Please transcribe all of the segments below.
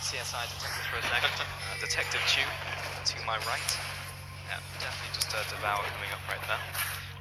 CSI Detective for a second. Detective Chew to my right. Yeah, definitely just Devour coming up right there.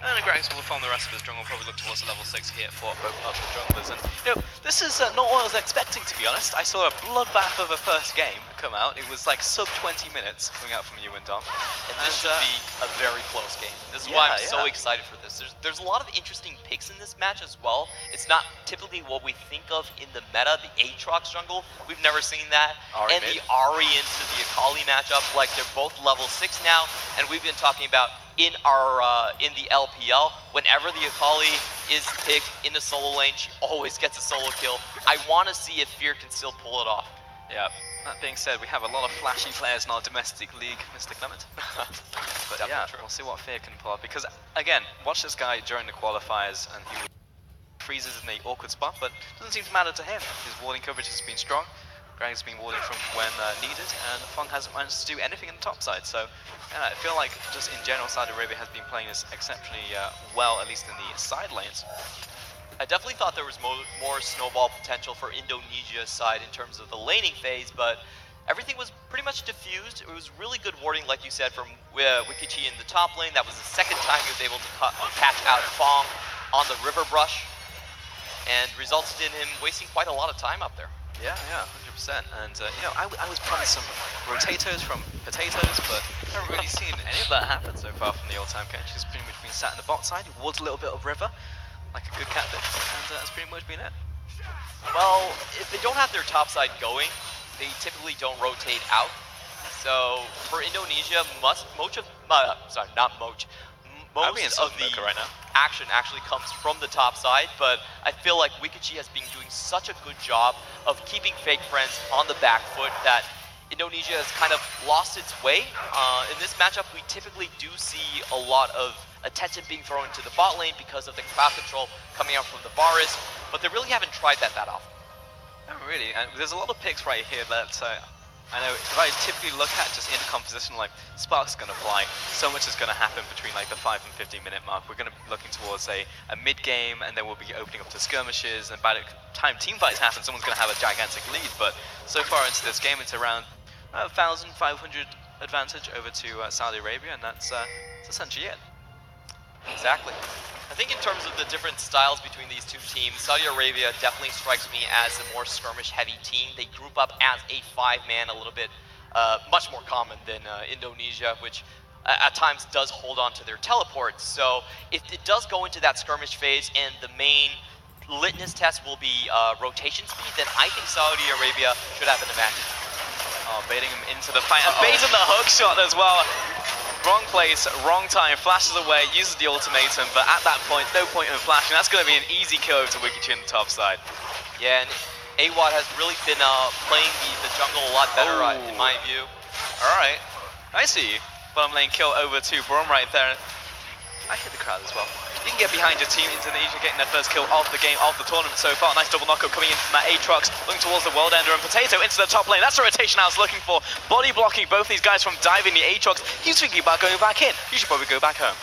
And Gragas will farm the rest of his jungle, probably look towards the level 6 here for both of the junglers. And, you know, this is not what I was expecting, to be honest. I saw a bloodbath of a first game come out. It was like sub 20 minutes coming out from you and Dom. And this should be a very close game. This is why I'm so excited for this. There's a lot of interesting picks in this match as well. It's not typically what we think of in the meta, the Aatrox jungle. We've never seen that. And the Ahri into the Akali matchup, like they're both level 6 now, and we've been talking about in the LPL, whenever the Akali is picked in the solo lane, she always gets a solo kill. I want to see if Fear can still pull it off. Yeah, that being said, we have a lot of flashy players in our domestic league, Mr. Clement. But yeah, we'll see what Fear can pull off. Because, again, watch this guy during the qualifiers, and he freezes in the awkward spot, but it doesn't seem to matter to him. His warding coverage has been strong. Gragas has been warding from when needed, and Fong hasn't managed to do anything in the top side. So, yeah, I feel like just in general, Saudi Arabia has been playing this exceptionally well, at least in the side lanes. I definitely thought there was more snowball potential for Indonesia's side in terms of the laning phase, but everything was pretty much diffused. It was really good warding, like you said, from Wikichi in the top lane. That was the second time he was able to catch out Fong on the river brush, and resulted in him wasting quite a lot of time up there. Yeah, 100%. And, you know, I was promised some rotators from Potatoes, but I haven't really seen any of that happen so far from the all-time coach. He's pretty much been sat in the bot side, wards a little bit of river, like a good catfish, and that's pretty much been it. Well, if they don't have their top side going, they typically don't rotate out. So, for Indonesia, most of the right now. action actually comes from the top side, but I feel like Wikichi has been doing such a good job of keeping Fake Friends on the back foot that Indonesia has kind of lost its way. In this matchup, we typically do see a lot of attention being thrown to the bot lane because of the crowd control coming out from the Varus, but they really haven't tried that often. No, really, and there's a lot of picks right here that I know if I typically look at just in composition, like Spark's going to fly, so much is going to happen between like the 5 and 15 minute mark. We're going to be looking towards a mid game, and then we'll be opening up to skirmishes, and by the time team fights happen, someone's going to have a gigantic lead. But so far into this game, it's around 1,500 advantage over to Saudi Arabia, and that's essentially it. Exactly. I think in terms of the different styles between these two teams, Saudi Arabia definitely strikes me as a more skirmish-heavy team. They group up as a 5-man, a little bit much more common than Indonesia, which at times does hold on to their teleports. So if it does go into that skirmish phase and the main litmus test will be rotation speed, then I think Saudi Arabia should have an advantage. Oh, baiting him into the fight, and baiting the hook shot as well. Wrong place, wrong time, flashes away, uses the ultimatum, but at that point, no point in flashing. That's going to be an easy kill over to Wikichi in the top side. Yeah, and Awad has really been playing the jungle a lot better, in my view. Alright, I see you. Bottom lane kill over to Brom right there. I hit the crowd as well. You can get behind your team. Indonesia getting their first kill of the game, of the tournament so far. Nice double knockup coming in from that Aatrox, looking towards the World Ender, and Potato into the top lane. That's the rotation I was looking for. Body blocking both these guys from diving the Aatrox. He's thinking about going back in. You should probably go back home.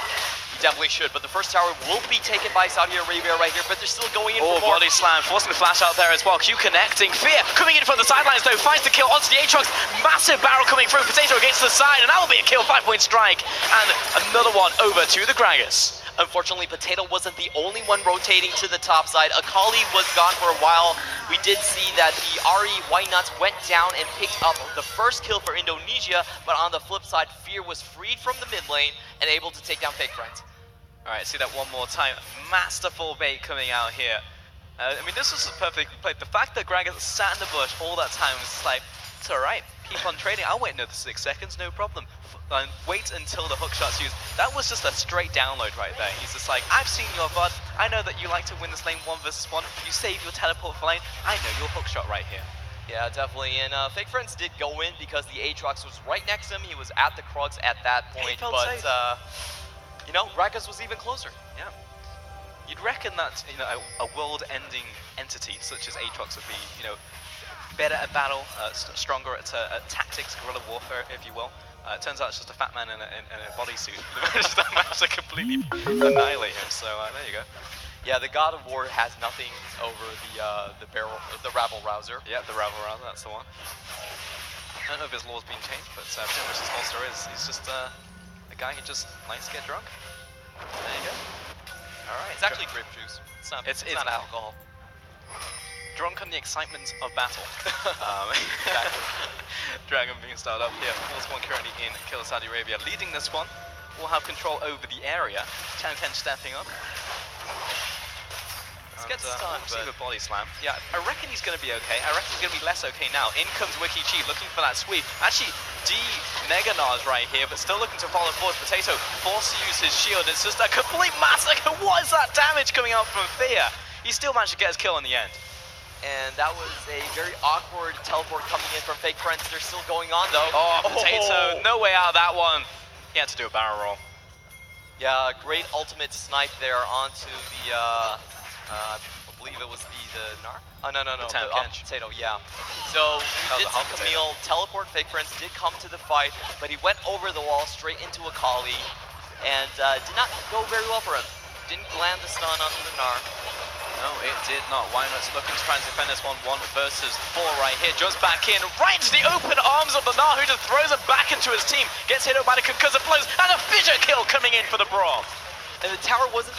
You definitely should, but the first tower will be taken by Saudi Arabia right here, but they're still going in for more. Body slam, forcing the flash out there as well. Q connecting. Fear coming in from the sidelines though, finds the kill onto the Aatrox. Massive barrel coming through. Potato against the side, and that will be a kill. 5-point strike, and another one over to the Gragas. Unfortunately, Potato wasn't the only one rotating to the top side. Akali was gone for a while. We did see that the Ahri White Nuts went down and picked up the first kill for Indonesia, but on the flip side, Fear was freed from the mid lane and able to take down Fake Friends. Alright, see that one more time. Masterful bait coming out here. I mean, this was a perfect play. The fact that Gragas sat in the bush all that time was just like, it's alright, keep on trading. I'll wait another 6 seconds, no problem. And wait until the hook shot's used. That was just a straight download right there. He's just like, I've seen your VOD. I know that you like to win this lane 1 versus 1. You save your teleport for lane. I know your hook shot right here. Yeah, definitely. And Fake Friends did go in because the Aatrox was right next to him. He was at the Krugs at that point. But, you know, Gragas was even closer. Yeah. You'd reckon that, you know, a world-ending entity such as Aatrox would be, you know, better at battle, stronger at tactics, guerrilla warfare, if you will. Turns out it's just a fat man in a bodysuit. Just managed to completely annihilate him, so there you go. Yeah, the God of War has nothing over the Rabble Rouser. Yeah, the Rabble Rouser, that's the one. I don't know if his law's been changed, but pretty much his whole story is he's just a guy who just likes to get drunk. There you go. Alright. It's actually grape juice. It's not alcohol. Drunk on the excitement of battle. Dragon being started up here. Force One currently in Kill Saudi Arabia. Leading this one. Will have control over the area. Ten stepping up. Gets stunned, see the body slam. Yeah, I reckon he's going to be okay. I reckon he's going to be less okay now. In comes WikiChi looking for that sweep. Actually, Mega Nars right here, but still looking to follow forward. Potato forced to use his shield. It's just a complete massacre. What is that damage coming out from Fear? He still managed to get his kill in the end. And that was a very awkward teleport coming in from Fake Friends. They're still going on though. Oh, Potato, no way out of that one. He had to do a barrel roll. Yeah, great ultimate snipe there onto the, I believe it was the Gnar? Oh, no, the Potato, yeah. So, we did see Camille teleport. Fake Friends did come to the fight, but he went over the wall straight into Akali, and did not go very well for him. Didn't land the stun onto the Gnar. No, it did not. Wynut's looking to try and defend this 1 versus 4 right here. Just back in, right into the open arms of the Gnar, who just throws it back into his team. Gets hit by the concussive blows, and a fissure kill coming in for the Braum. And the tower wasn't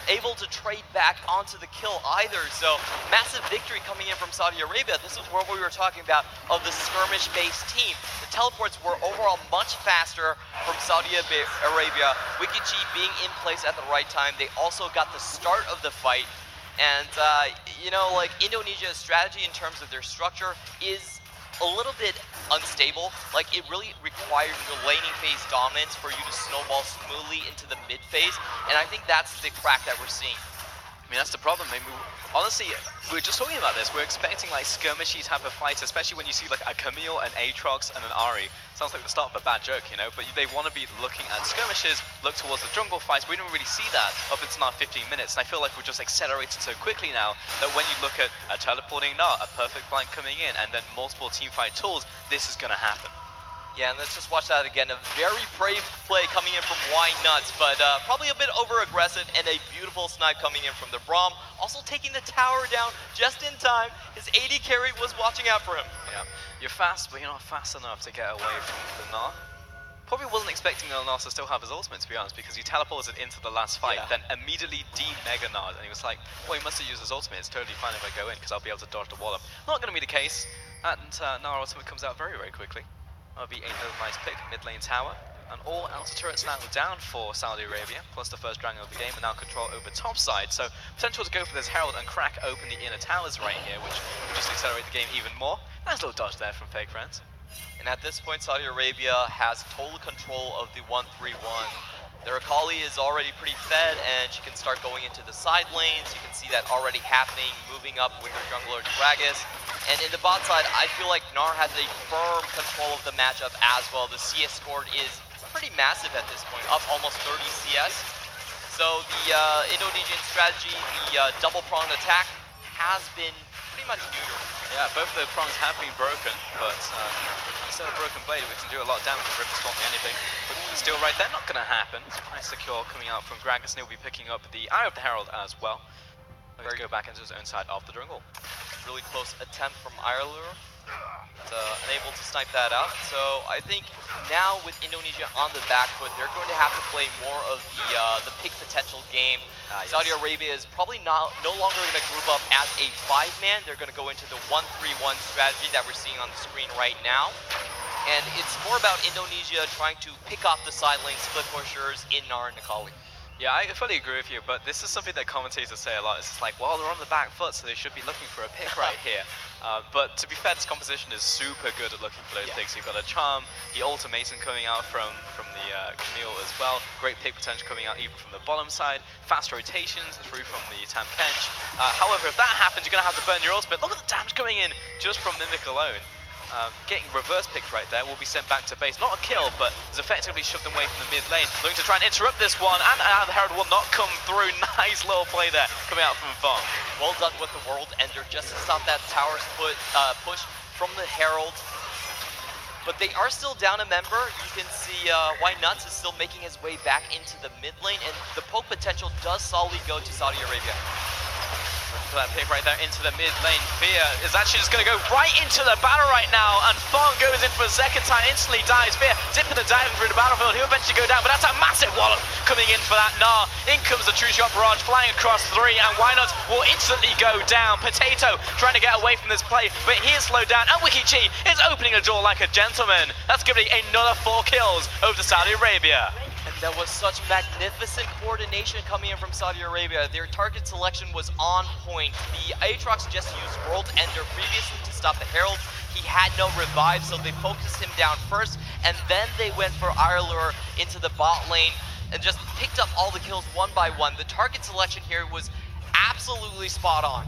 able to trade back onto the kill either, so massive victory coming in from Saudi Arabia. This is what we were talking about of the skirmish-based team. The teleports were overall much faster from Saudi Arabia. WikiChi being in place at the right time. They also got the start of the fight. And, you know, like, Indonesia's strategy in terms of their structure is a little bit unstable. Like, it really requires your laning phase dominance for you to snowball smoothly into the mid phase, and I think that's the crack that we're seeing. I mean, that's the problem. I mean, honestly, we were just talking about this. We're expecting like skirmishy type of fights, especially when you see like a Camille, an Aatrox, and an Ahri. Sounds like the start of a bad joke, you know, but they want to be looking at skirmishes, look towards the jungle fights. We didn't really see that up until now 15 minutes, and I feel like we're just accelerated so quickly now that when you look at a teleporting Gnar, a perfect flank coming in, and then multiple teamfight tools, this is going to happen. Yeah, and let's just watch that again. A very brave play coming in from Wynuts, but probably a bit over-aggressive, and a beautiful snipe coming in from the Braum. Also taking the tower down just in time. His AD carry was watching out for him. Yeah, you're fast, but you're not fast enough to get away from the Gnar. Probably wasn't expecting the Gnar to still have his ultimate, to be honest, because he teleported into the last fight, then immediately de-Mega Nard, and he was like, well, he must have used his ultimate. It's totally fine if I go in, because I'll be able to dodge the wall up. Not going to be the case, and Gnar ultimate comes out very, very quickly. That'll be another nice pick, mid lane tower. And all outer turrets now down for Saudi Arabia, plus the first dragon of the game, and now control over top side. So potential to go for this Herald and crack open the inner towers right here, which will just accelerate the game even more. Nice little dodge there from Fake Friends. And at this point, Saudi Arabia has total control of the 1-3-1. Their Akali is already pretty fed, and she can start going into the side lanes. You can see that already happening, moving up with her jungler Gragas. And in the bot side, I feel like Gnar has a firm control of the matchup as well. The CS scored is pretty massive at this point, up almost 30 CS. So the Indonesian strategy, the double-pronged attack, has been pretty much neutered. Yeah, both of the prongs have been broken, but instead of Broken Blade, we can do a lot of damage with Ripper Swap me anything. But still right there, not going to happen. Nice secure coming out from Gragas, and he'll be picking up the Eye of the Herald as well. Let's go back into his own side of the jungle. Really close attempt from Irelure, unable to snipe that out. So I think now with Indonesia on the back foot, they're going to have to play more of the pick potential game. Saudi Arabia is probably no longer going to group up as a 5-man. They're going to go into the 1-3-1 strategy that we're seeing on the screen right now. And it's more about Indonesia trying to pick off the side lane split pushers in Gnar and Akali. Yeah, I fully agree with you, but this is something that commentators say a lot. It's just like, well, they're on the back foot, so they should be looking for a pick right here. But to be fair, this composition is super good at looking for those picks. You've got a Charm, the Ultimatum coming out from the Camille as well. Great pick potential coming out even from the bottom side. Fast rotations through from the Tahm Kench. However, if that happens, you're going to have to burn your ultimate. Look at the damage coming in just from Mimic alone. Getting reverse picked right there, will be sent back to base. Not a kill, but is effectively shoved away from the mid lane. Looking to try and interrupt this one, and the Herald will not come through. Nice little play there, coming out from Fong. Well done with the World Ender, just to stop that tower push from the Herald. But they are still down a member. You can see Why Nuts is still making his way back into the mid lane, and the poke potential does solidly go to Saudi Arabia. For that pick right there into the mid lane. Fear is actually just going to go right into the battle right now, and Fong goes in for a second time, instantly dies. Fear dipping and diving through the battlefield. He'll eventually go down, but that's a massive wallop coming in for that Gnar. In comes the True Shot Barrage, flying across 3, and Why Not will instantly go down. Potato trying to get away from this play, but he is slowed down, and WikiG is opening a door like a gentleman. That's giving another 4 kills over to Saudi Arabia. And that was such magnificent coordination coming in from Saudi Arabia. Their target selection was on point. The Aatrox just used World Ender previously to stop the Herald. He had no revive, so they focused him down first, and then they went for Irilure into the bot lane and just picked up all the kills one by one. The target selection here was absolutely spot on.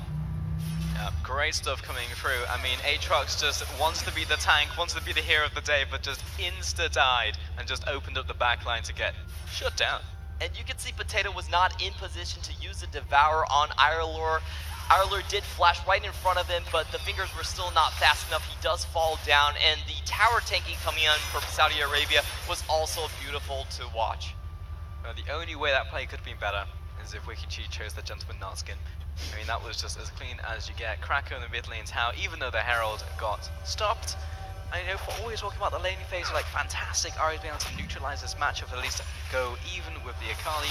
Yeah, great stuff coming through. I mean, Aatrox just wants to be the tank, wants to be the hero of the day, but just insta-died and just opened up the backline to get shut down. And you can see Potato was not in position to use the Devour on Irilure. Irilure did flash right in front of him, but the fingers were still not fast enough. He does fall down, and the tower tanking coming in from Saudi Arabia was also beautiful to watch. The only way that play could have been better is if WikiG chose the Gentleman Gnar skin. I mean, that was just as clean as you get. Krakow in the mid lane tower, even though the Herald got stopped. I know for always talking about the laning phase, like fantastic, Ari's been able to neutralize this matchup, at least go even with the Akali.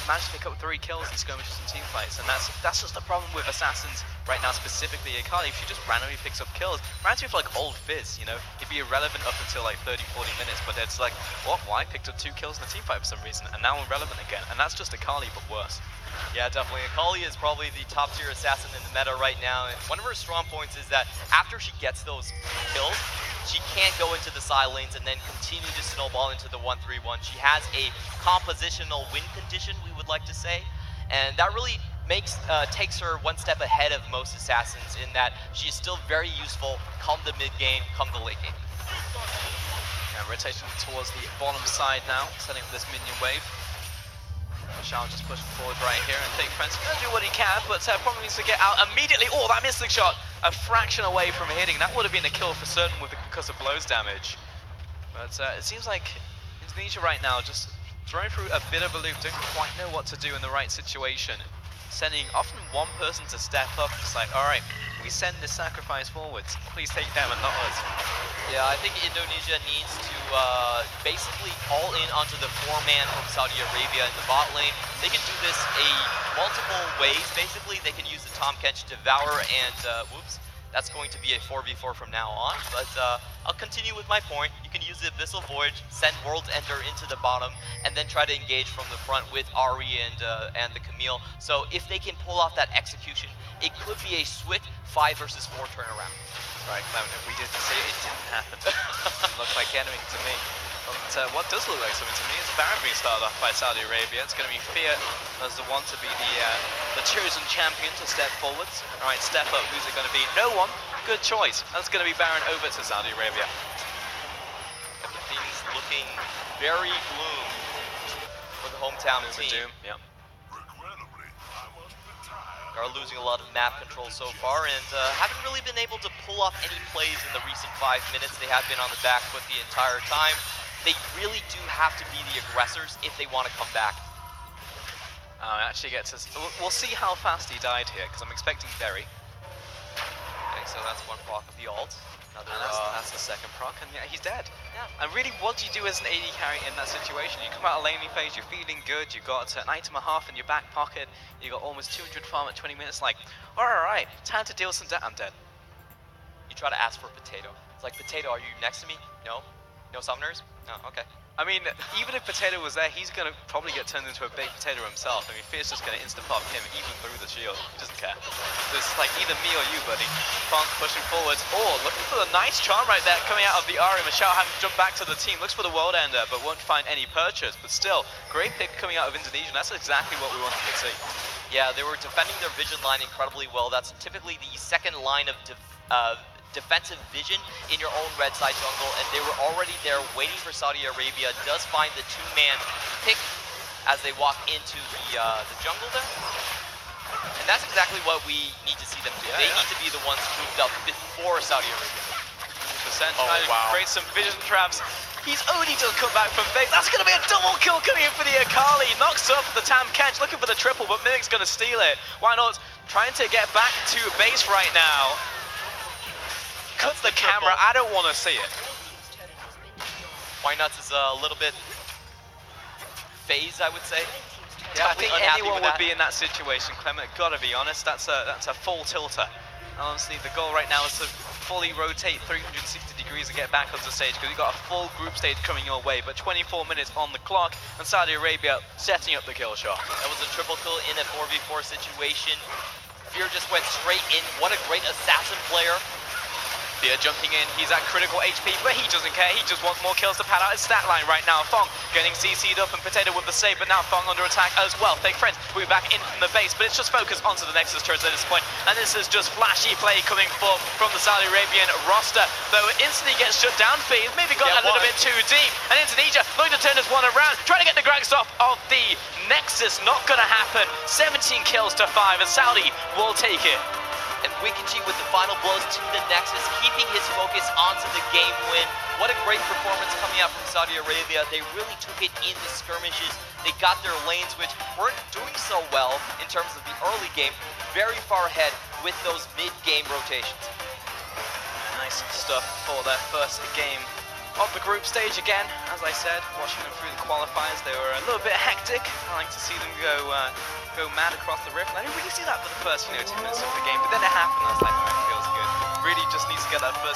Managed to pick up 3 kills in skirmishes and teamfights, and that's just the problem with Assassins right now, specifically Akali. If she just randomly picks up kills, reminds me of like old Fizz, you know? He'd be irrelevant up until like 30-40 minutes, but it's like, what, why? Picked up 2 kills in a teamfight for some reason, and now irrelevant again, and that's just Akali, but worse. Yeah, definitely. Akali is probably the top tier assassin in the meta right now, and one of her strong points is that after she gets those kills, she can't go into the side lanes and then continue to snowball into the 1-3-1. She has a compositional win condition, we would like to say, and that really takes her one step ahead of most assassins in that she is still very useful come the mid game, come the late game. Yeah, rotation towards the bottom side now, setting up this minion wave. Shao just pushing forward right here, and Take Friends gonna do what he can, but probably needs to get out immediately. Oh, that Mystic Shot, a fraction away from hitting. That would have been a kill for certain with the concussive blows damage. But it seems like Indonesia right now just throwing through a bit of a loop, don't quite know what to do in the right situation. Sending often one person to step up, just like, alright, we send this sacrifice forwards, please take them and not us. Yeah, I think Indonesia needs to basically all in onto the 4-man from Saudi Arabia in the bot lane. They can do this multiple ways, basically. They can use the Tahm Kench Devour and, whoops, that's going to be a 4v4 from now on, but I'll continue with my point. You can use the Abyssal Void, send World Ender into the bottom, and then try to engage from the front with Ahri and the Camille. So if they can pull off that execution, it could be a swift 5 versus 4 turnaround. Right, Clement, if we didn't say it didn't happen. It looked like anything to me. But what does look like something to me is Baron being started off by Saudi Arabia. It's going to be Fear as the one to be the chosen champion to step forwards. Alright, step up, who's it going to be? No one. Good choice. That's going to be Baron over to Saudi Arabia. Things looking very gloom for the hometown team. Doom, yeah. Are losing a lot of map control so far and haven't really been able to pull off any plays in the recent 5 minutes. They have been on the back foot the entire time. They really do have to be the aggressors if they want to come back. Actually gets us. We'll see how fast he died here, because I'm expecting Berry. Okay, so that's one proc of the ult. And that's the second proc, and yeah, he's dead. Yeah. And really, what do you do as an AD carry in that situation? You come out of laning phase, you're feeling good, you've got an item and a half in your back pocket, you got almost 200 farm at 20 minutes, like, alright, time to deal some I'm dead. You try to ask for Potato. It's like, Potato, are you next to me? No? No summoners? No, okay. I mean, even if Potato was there, he's going to probably get turned into a big potato himself. I mean, Fear's just going to insta-pop him, even through the shield. He doesn't care. It's like either me or you, buddy. Funk pushing forwards. Oh, looking for the nice charm right there coming out of the Ahri. Michelle having to jump back to the team. Looks for the World Ender, but won't find any purchase. But still, great pick coming out of Indonesia. That's exactly what we wanted to see. Yeah, they were defending their vision line incredibly well. That's typically the second line of defensive vision in your own red side jungle, and they were already there waiting for Saudi Arabia. Does find the 2-man pick as they walk into the jungle there. And that's exactly what we need to see them do. They need to be the ones moved up before Saudi Arabia. For trying to create some vision traps. He's only just come back from base. That's going to be a double kill coming in for the Akali. Knocks up the Tahm Kench, looking for the triple, but Mimic's going to steal it. Why not? Trying to get back to base right now. Cuts the camera. I don't want to see it. Why Nuts is a little bit phased, I would say. Yeah, I think anyone would be in that situation, Clement. Gotta be honest, that's a full tilter. Honestly, the goal right now is to fully rotate 360 degrees and get back onto the stage, because you've got a full group stage coming your way, but 24 minutes on the clock, and Saudi Arabia setting up the kill shot. That was a triple kill in a 4v4 situation. Fear just went straight in. What a great assassin player. Fear jumping in, he's at critical HP, but he doesn't care. He just wants more kills to pad out his stat line right now. Fong getting CC'd up and Potato with the save, but now Fong under attack as well. Fake Friends moving back in from the base, but it's just focused onto the Nexus turrets at this point. And this is just flashy play coming forth from the Saudi Arabian roster, though it instantly gets shut down. Fear maybe got a little bit too deep. And Indonesia looking to turn this one around, trying to get the Grags off of the Nexus. Not going to happen. 17 kills to 5, and Saudi will take it. And WickedG with the final blows to the Nexus, keeping his focus onto the game win. What a great performance coming out from Saudi Arabia. They really took it in the skirmishes. They got their lanes, which weren't doing so well in terms of the early game, very far ahead with those mid-game rotations. Nice stuff for their first game of the group stage again. As I said, watching them through the qualifiers, they were a little bit hectic. I like to see them go mad across the rift. I didn't really see that for the first 10 minutes of the game, but then it happened. I was like, oh, it feels good. Really just needs to get that first